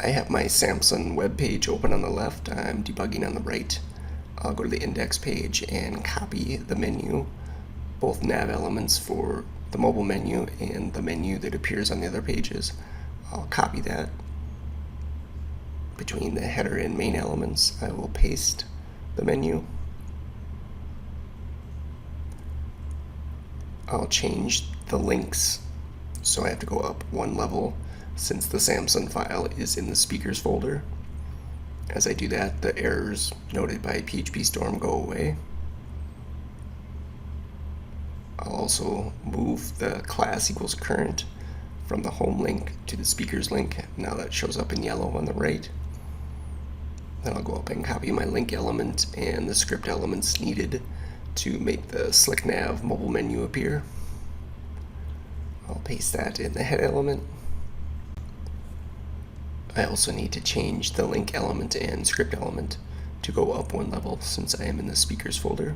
I have my Samsung web page open on the left. I'm debugging on the right. I'll go to the index page and copy the menu, both nav elements for the mobile menu and the menu that appears on the other pages. I'll copy that between the header and main elements. I will paste the menu. I'll change the links, so I have to go up one level since the Samsung file is in the speakers folder. As I do that, the errors noted by PhpStorm go away. I'll also move the class equals current from the home link to the speakers link. Now that shows up in yellow on the right. Then I'll go up and copy my link element and the script elements needed to make the SlickNav mobile menu appear. I'll paste that in the head element. I also need to change the link element and script element to go up one level since I am in the speakers folder.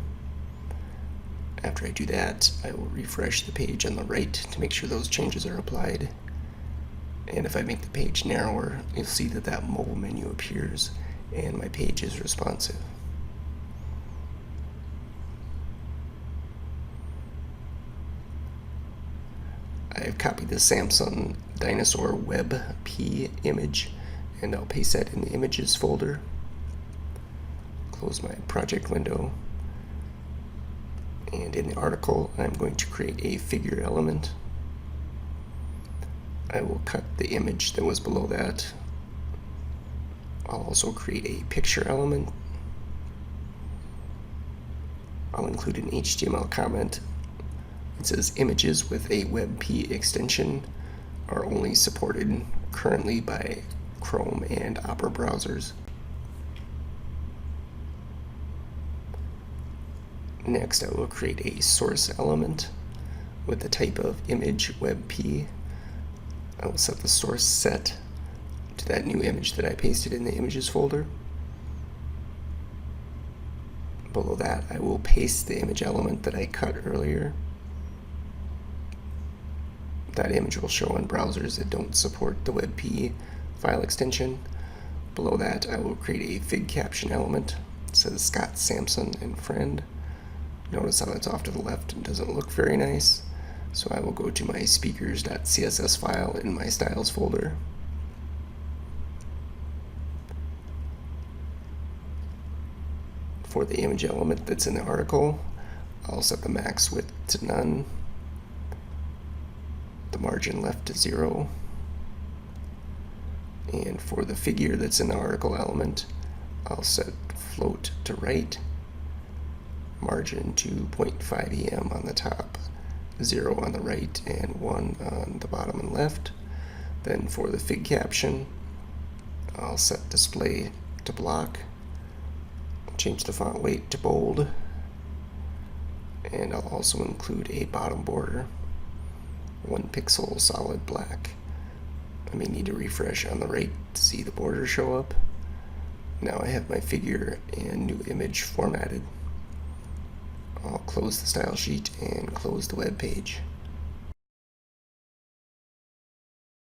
After I do that, I will refresh the page on the right to make sure those changes are applied. And if I make the page narrower, you'll see that that mobile menu appears and my page is responsive. I've copied the Samsung Dinosaur WebP image and I'll paste that in the images folder. Close my project window. And in the article, I'm going to create a figure element. I will cut the image that was below that. I'll also create a picture element. I'll include an HTML comment. It says images with a WebP extension are only supported currently by Chrome and Opera browsers. Next, I will create a source element with the type of image WebP. I will set the source set to that new image that I pasted in the images folder. Below that, I will paste the image element that I cut earlier. That image will show on browsers that don't support the WebP file extension. Below that, I will create a fig caption element. It says Scott Sampson and friend. Notice how it's off to the left and doesn't look very nice. So I will go to my speakers.css file in my styles folder. For the image element that's in the article, I'll set the max width to none, the margin left to 0, and for the figure that's in the article element, I'll set float to right, margin to 0.5 em on the top, 0 on the right, and 1 on the bottom and left. Then for the fig caption, I'll set display to block, change the font weight to bold, and I'll also include a bottom border, 1 pixel solid black. I may need to refresh on the right to see the border show up. Now I have my figure and new image formatted. I'll close the style sheet and close the web page.